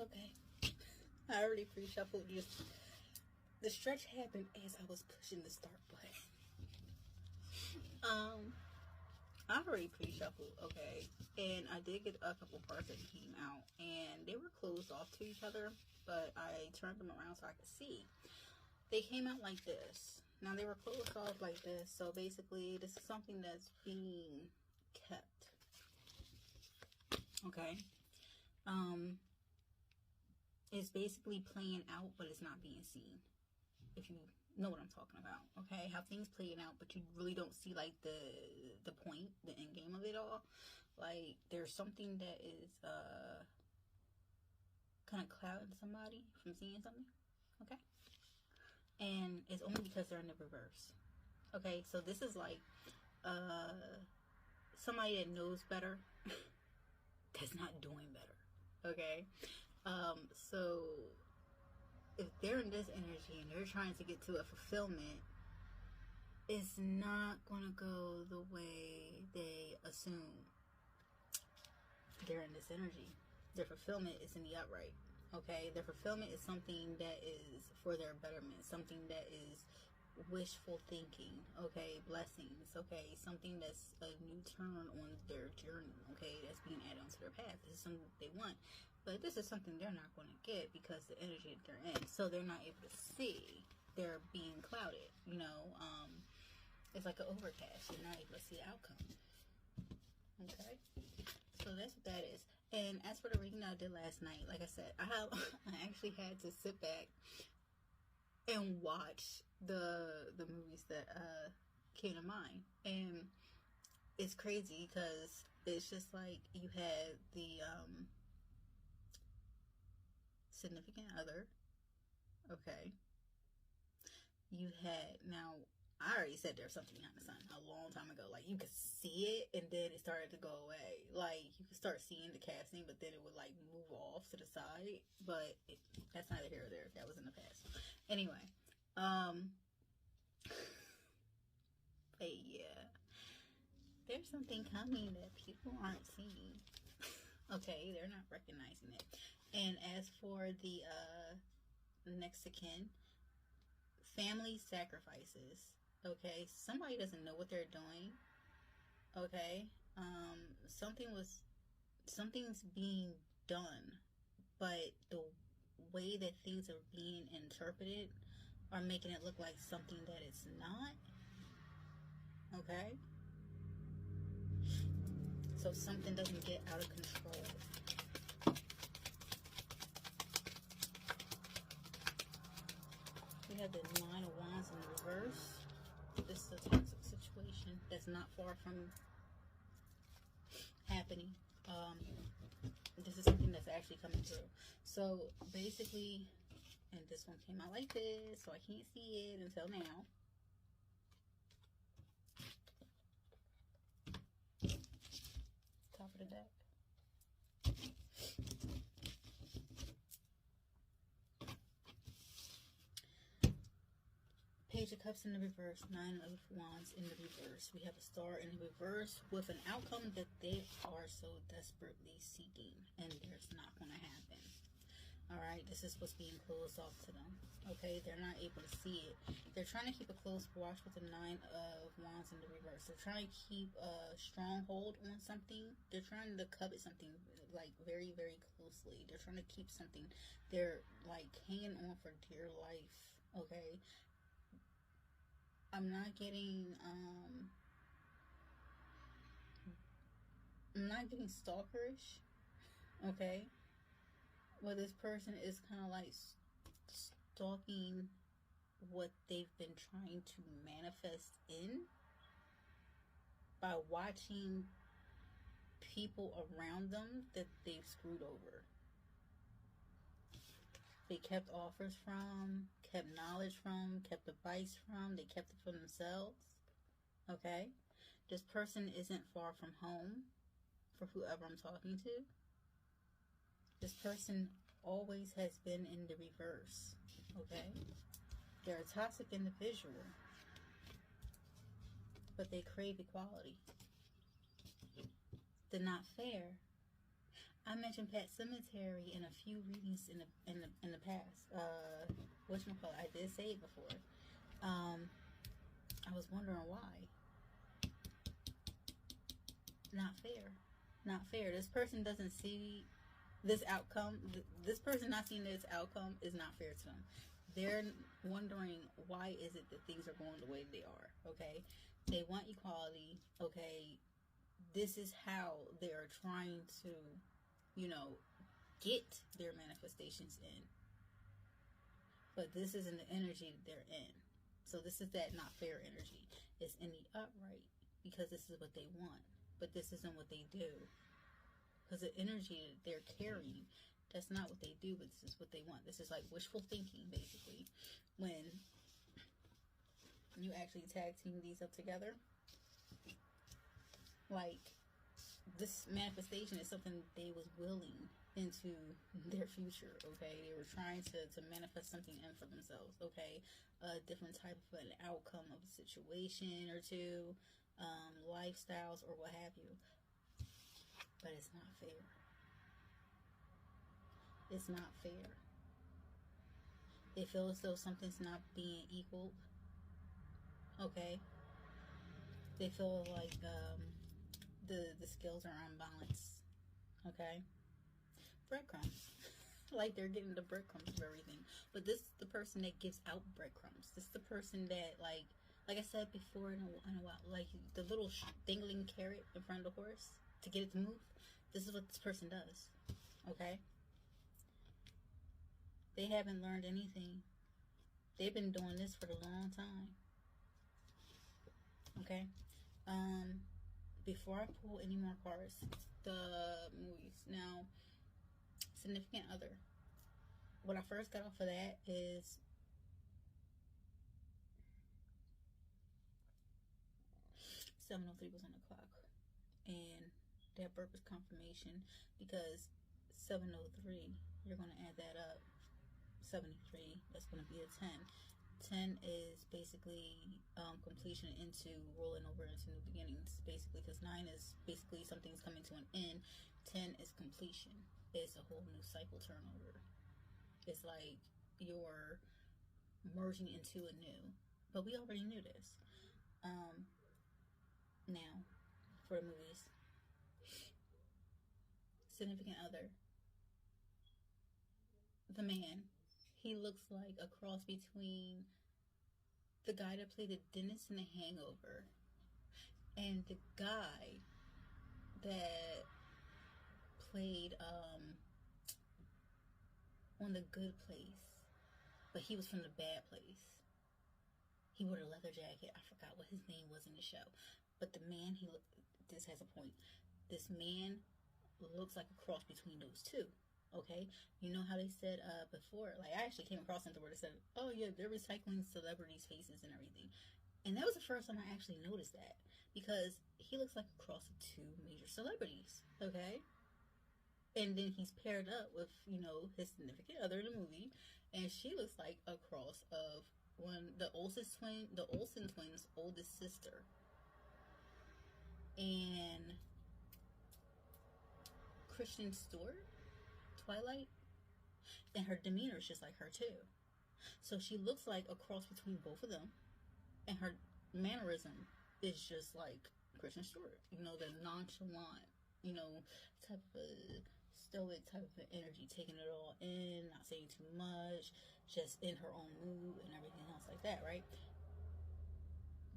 Okay. I already pre-shuffled. Just the stretch happened as I was pushing the start button. I already pre-shuffled, okay, and I did get a couple cards that came out, and they were closed off to each other, but I turned them around so I could see. They came out like this. Now they were closed off like this, so basically this is something that's being kept, okay. It's basically playing out, but it's not being seen, if you know what I'm talking about, okay? How things playing out, but you really don't see like the point, the end game of it all. Like there's something that is kind of clouding somebody from seeing something, okay? And it's only because they're in the reverse, okay? So this is like somebody that knows better that's not doing better, okay? So if they're in this energy and they're trying to get to a fulfillment, it's not going to go the way they assume. They're in this energy. Their fulfillment is in the upright, okay? Their fulfillment is something that is for their betterment, something that is wishful thinking, okay? Blessings, okay? Something that's a new turn on their journey, okay? That's being added onto their path. This is something they want. But this is something they're not going to get because the energy that they're in. So they're not able to see. They're being clouded, you know. It's like an overcast. You're not able to see the outcome. Okay? So that's what that is. And as for the reading I did last night, like I said, I actually had to sit back and watch the movies that came to mind. And it's crazy because it's just like you had the significant other, okay? You had, now I already said there's something behind the sun a long time ago. Like you could see it and then it started to go away. Like you could start seeing the casting, but then it would like move off to the side. But that's neither here or there. That was in the past. Anyway, but yeah, there's something coming that people aren't seeing. Okay, they're not recognizing it. And as for the next of kin, family sacrifices, okay? Somebody doesn't know what they're doing, okay? Something's being done, but the way that things are being interpreted are making it look like something that it's not, okay? So something doesn't get out of control. We have the 9 of Wands in the reverse. This is a toxic situation that's not far from happening. This is something that's actually coming through. So basically, and this one came out like this, so I can't see it until now. Top of the deck. Page of Cups in the reverse, 9 of Wands in the reverse. We have a Star in the reverse with an outcome that they are so desperately seeking, and there's not going to happen. Alright, this is what's being closed off to them. Okay, they're not able to see it. They're trying to keep a close watch with the 9 of Wands in the reverse. They're trying to keep a strong hold on something. They're trying to covet something like very, very closely. They're trying to keep something. They're like hanging on for dear life. Okay, I'm not getting stalkerish, okay? Well, this person is kind of like stalking what they've been trying to manifest in by watching people around them that they've screwed over. They kept offers from, kept knowledge from, kept advice from, they kept it for themselves, okay? This person isn't far from home for whoever I'm talking to. This person always has been in the reverse, okay? They're a toxic individual, but they crave equality. They're not fair. I mentioned Pet Cemetery in a few readings in the past. Whatchamacallit, I did say it before. I was wondering why. Not fair. Not fair. This person doesn't see this outcome. This person not seeing this outcome is not fair to them. They're wondering why is it that things are going the way they are. Okay, they want equality. Okay, this is how they are trying to, get their manifestations in. But this isn't the energy that they're in. So this is that not fair energy. It's in the upright because this is what they want. But this isn't what they do. Because the energy that they're carrying, that's not what they do, but this is what they want. This is like wishful thinking, basically. When you actually tag team these up together, like, this manifestation is something they was willing into their future, okay? They were trying to manifest something in for themselves, okay? A different type of an outcome of a situation or two, lifestyles or what have you. But it's not fair. It's not fair. They feel as though something's not being equaled, okay? They feel like the scales are unbalanced, okay? Breadcrumbs. Like they're getting the breadcrumbs of everything. But this is the person that gives out breadcrumbs. This is the person that, like I said before in a while, like the little dangling carrot in front of the horse to get it to move. This is what this person does, okay? They haven't learned anything. They've been doing this for a long time, okay? Before I pull any more cards, the movies. Now, significant other. What I first got off of that is $7:03 was on the clock, and that birth was confirmation because 7:03, you're going to add that up. 73, that's going to be a 10. 10 is basically completion into rolling over into new beginnings, basically, because 9 is basically something's coming to an end. 10 is completion. It's a whole new cycle turnover. It's like you're merging into a new, but we already knew this. Now, for the movies, significant other, the man, he looks like a cross between the guy that played the dentist in The Hangover and the guy that played on The Good Place, but he was from The Bad Place. He wore a leather jacket. I forgot what his name was in the show, but the man, this has a point. This man looks like a cross between those two. Okay, you know how they said before, like I actually came across something where they said, oh yeah, they're recycling celebrities' faces and everything. And that was the first time I actually noticed that, because he looks like a cross of two major celebrities, okay? And then he's paired up with, his significant other in the movie, and she looks like a cross of the Olsen twins' oldest sister. And Kristen Stewart, Twilight, and her demeanor is just like her too. So she looks like a cross between both of them, and her mannerism is just like Kristen Stewart. The nonchalant, type of stoic type of energy, taking it all in, not saying too much, just in her own mood and everything else like that, right?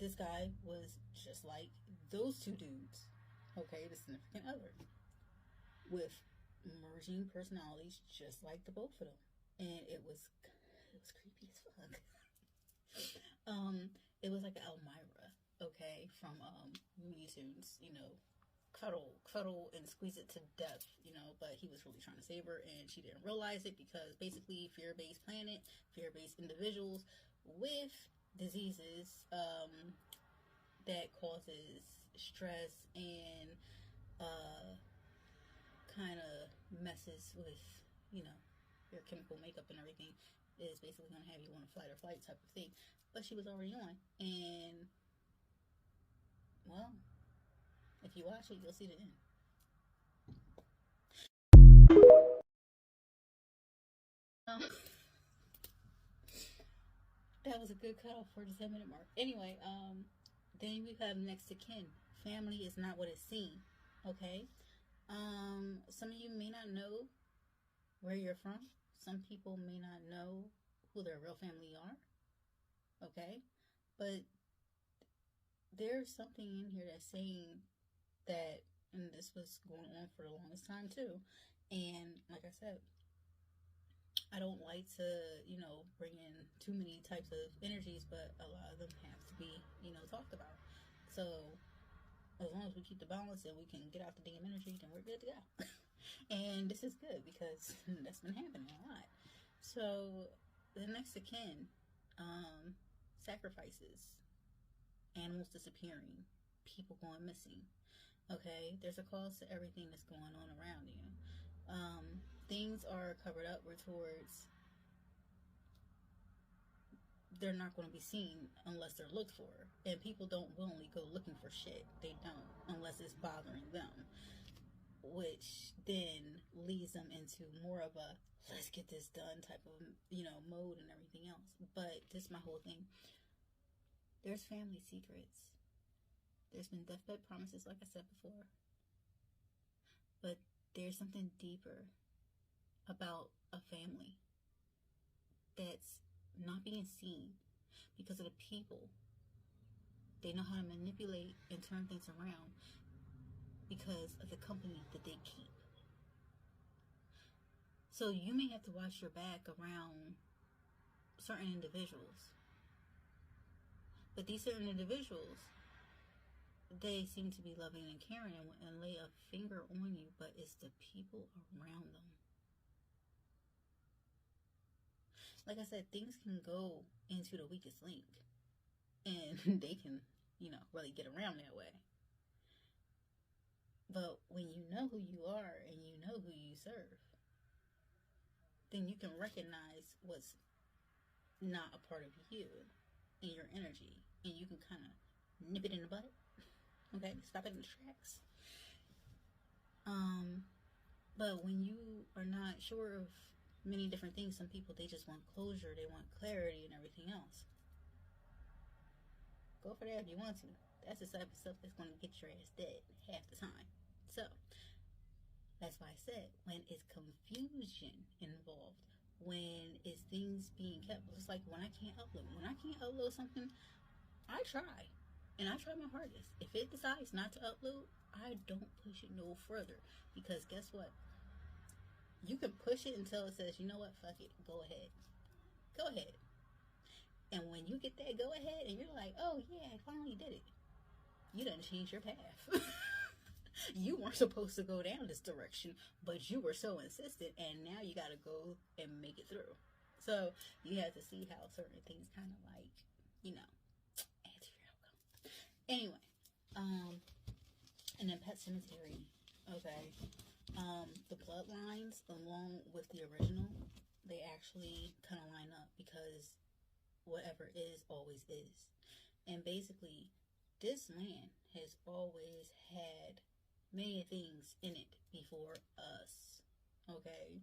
This guy was just like those two dudes, okay, the significant other, with merging personalities just like the both of them. And it was creepy as fuck. It was like Elmira, okay, from Looney Tunes, cuddle and squeeze it to death, but he was really trying to save her, and she didn't realize it, because basically fear-based planet, fear-based individuals with diseases that causes stress and kind of messes with, your chemical makeup and everything, is basically going to have you on a fight or flight type of thing. But she was already on, and, well, if you watch it, you'll see the end. that was a good cutoff for the 10-minute mark. Anyway, then we have next to kin. Family is not what it seems. Okay. Some of you may not know where you're from. Some people may not know who their real family are. Okay. But there's something in here that's saying that, and this was going on for the longest time too. And like I said, I don't like to, bring in too many types of energies, but a lot of them have to be, talked about. So as long as we keep the balance and we can get out the damn energy, then we're good to go. And this is good because that's been happening a lot. So the next of kin, sacrifices, animals disappearing, people going missing. Okay, there's a cause to everything that's going on around you. Things are covered up towards they're not going to be seen unless they're looked for. And people don't willingly go looking for shit. They don't, unless it's bothering them. Which then leads them into more of a let's get this done type of, mode and everything else. But this is my whole thing. There's family secrets. There's been deathbed promises, like I said before. But there's something deeper about a family that's not being seen because of the people. They know how to manipulate and turn things around because of the company that they keep. So you may have to watch your back around certain individuals. But these certain individuals, they seem to be loving and caring and lay a finger on you, but it's the people around them. Like I said, things can go into the weakest link and they can, really get around that way. But when you know who you are and you know who you serve, then you can recognize what's not a part of you and your energy, and you can kind of nip it in the butt. Okay, stop it in the tracks. But when you are not sure of many different things, some people, they just want closure, they want clarity and everything else. Go for that if you want to. That's the type of stuff that's going to get your ass dead half the time. So that's why I said, when it's confusion involved, when it's things being kept, it's like when I can't upload. When I can't upload something, I try. And I try my hardest. If it decides not to upload, I don't push it no further. Because guess what? You can push it until it says, you know what, fuck it, go ahead. Go ahead. And when you get that go ahead and you're like, oh yeah, I finally did it, you done changed your path. You weren't supposed to go down this direction, but you were so insistent, and now you got to go and make it through. So you have to see how certain things kind of like, add to your outcome. Anyway, and then Pet Cemetery, okay. The bloodlines, along with the original, they actually kind of line up because whatever is always is. And basically, this land has always had many things in it before us, okay?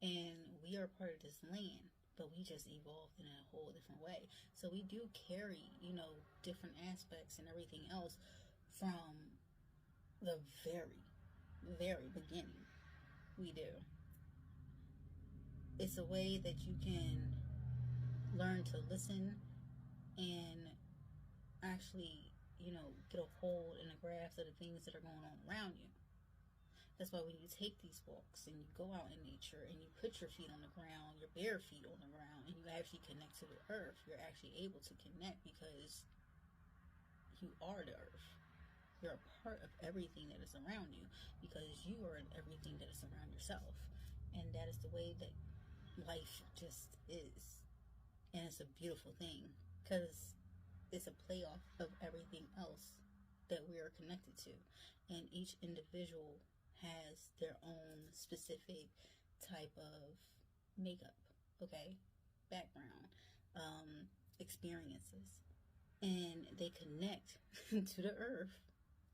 And we are part of this land, but we just evolved in a whole different way. So we do carry, different aspects and everything else from the very, very beginning. We do. It's a way that you can learn to listen and actually, get a hold and a grasp of the things that are going on around you. That's why when you take these walks and you go out in nature and you put your feet on the ground, your bare feet on the ground, and you actually connect to the earth, you're actually able to connect because you are the earth. You're a part of everything that is around you because you are in everything that is around yourself. And that is the way that life just is. And it's a beautiful thing because it's a playoff of everything else that we are connected to. And each individual has their own specific type of makeup, okay, background, experiences. And they connect to the earth.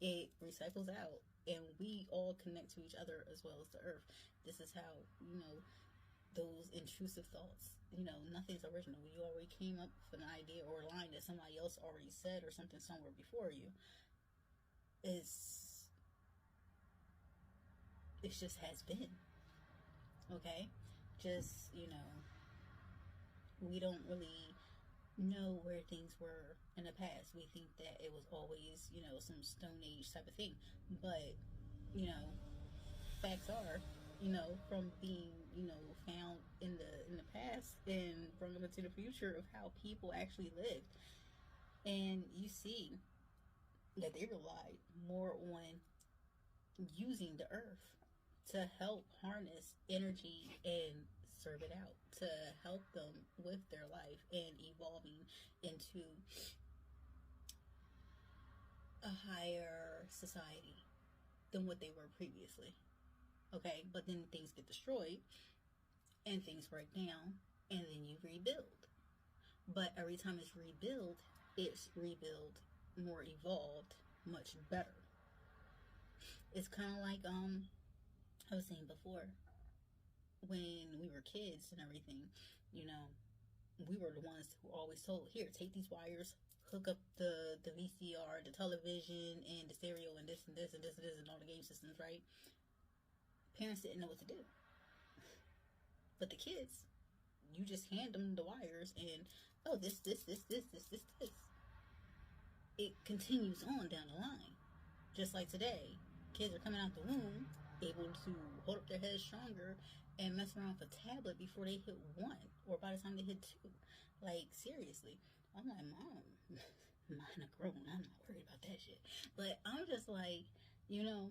It recycles out. And we all connect to each other as well as the earth. This is how, those intrusive thoughts. You know, nothing's original. You already came up with an idea or a line that somebody else already said or something somewhere before you. It just has been. Okay? Just, you know, we don't really know where things were in the past. We think that it was always, you know, some Stone Age type of thing. But, you know, facts are, you know, from being, you know, found in the past and brought into the future of how people actually lived. And you see that they relied more on using the earth to help harness energy and serve it out, to help them with their life and evolving into a higher society than what they were previously. Okay, but then things get destroyed and things break down and then you rebuild. But every time it's rebuild more evolved, much better. It's kind of like I was saying before, when we were kids and everything, you know, we were the ones who always told, here, take these wires, hook up the VCR, the television, and the stereo, and this and this and this and this and all the game systems, right? Parents didn't know what to do. But the kids, you just hand them the wires and, oh, this. It continues on down the line. Just like today, kids are coming out the womb, able to hold up their heads stronger and mess around with a tablet before they hit 1, or by the time they hit 2. Like, seriously. I'm like, Mom, mine are grown. I'm not worried about that shit. But I'm just like, you know,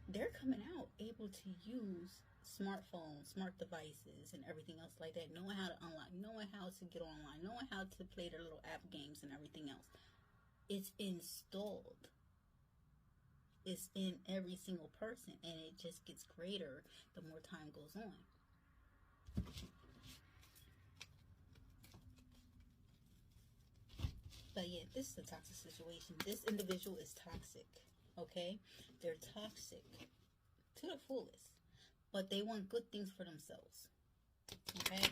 they're coming out able to use smartphones, smart devices, and everything else like that, knowing how to unlock, knowing how to get online, knowing how to play their little app games and everything else. It's installed. It's in every single person, and it just gets greater the more time goes on. But yeah, this is a toxic situation. This individual is toxic. Okay? They're toxic to the fullest. But they want good things for themselves. Okay?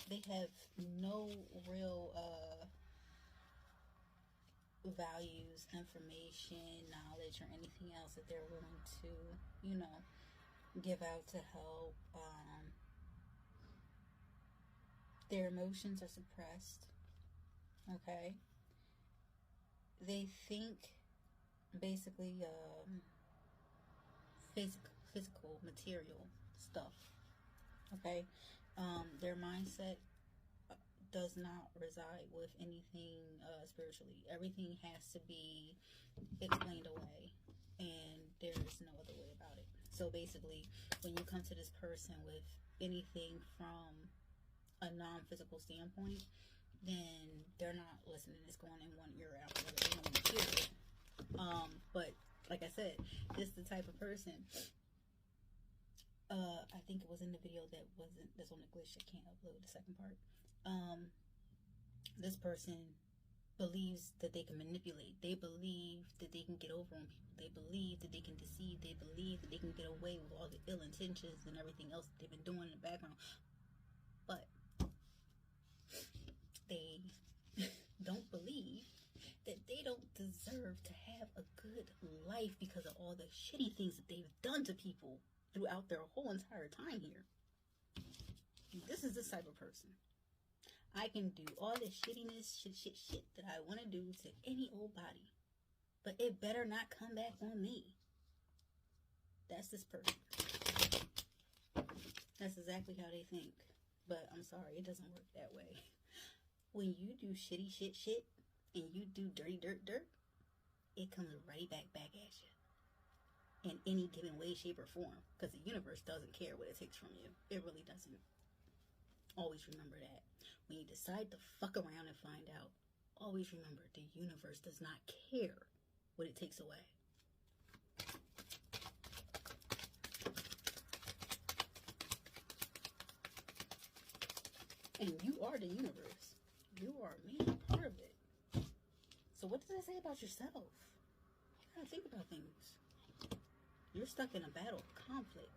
They have no real values, information, knowledge, or anything else that they're willing to, you know, give out to help. Their emotions are suppressed. Okay? They think basically physical, material stuff. Okay? Their mindset does not reside with anything spiritually. Everything has to be explained away, and there's no other way about it. So basically, when you come to this person with anything from a non-physical standpoint, then they're not listening. It's going in one ear out the other. They don't want to hear it. But like I said, this is the type of person. I think it was in the video that's on the glitch. I can't upload the second part. This person believes that they can manipulate. They believe that they can get over on people. They believe that they can deceive. They believe that they can get away with all the ill intentions and everything else that they've been doing in the background. But they don't believe that they don't deserve to have a good life because of all the shitty things that they've done to people throughout their whole entire time here. This is this type of person. I can do all this shittiness, shit that I want to do to any old body, but it better not come back on me. That's this person. That's exactly how they think. But I'm sorry, it doesn't work that way. When you do shitty shit, and you do dirty dirt, it comes right back at you. In any given way, shape, or form. Because the universe doesn't care what it takes from you. It really doesn't. Always remember that. When you decide to fuck around and find out, always remember the universe does not care what it takes away. And you are the universe. You are a major part of it. So what does that say about yourself? You gotta think about things. You're stuck in a battle, conflict.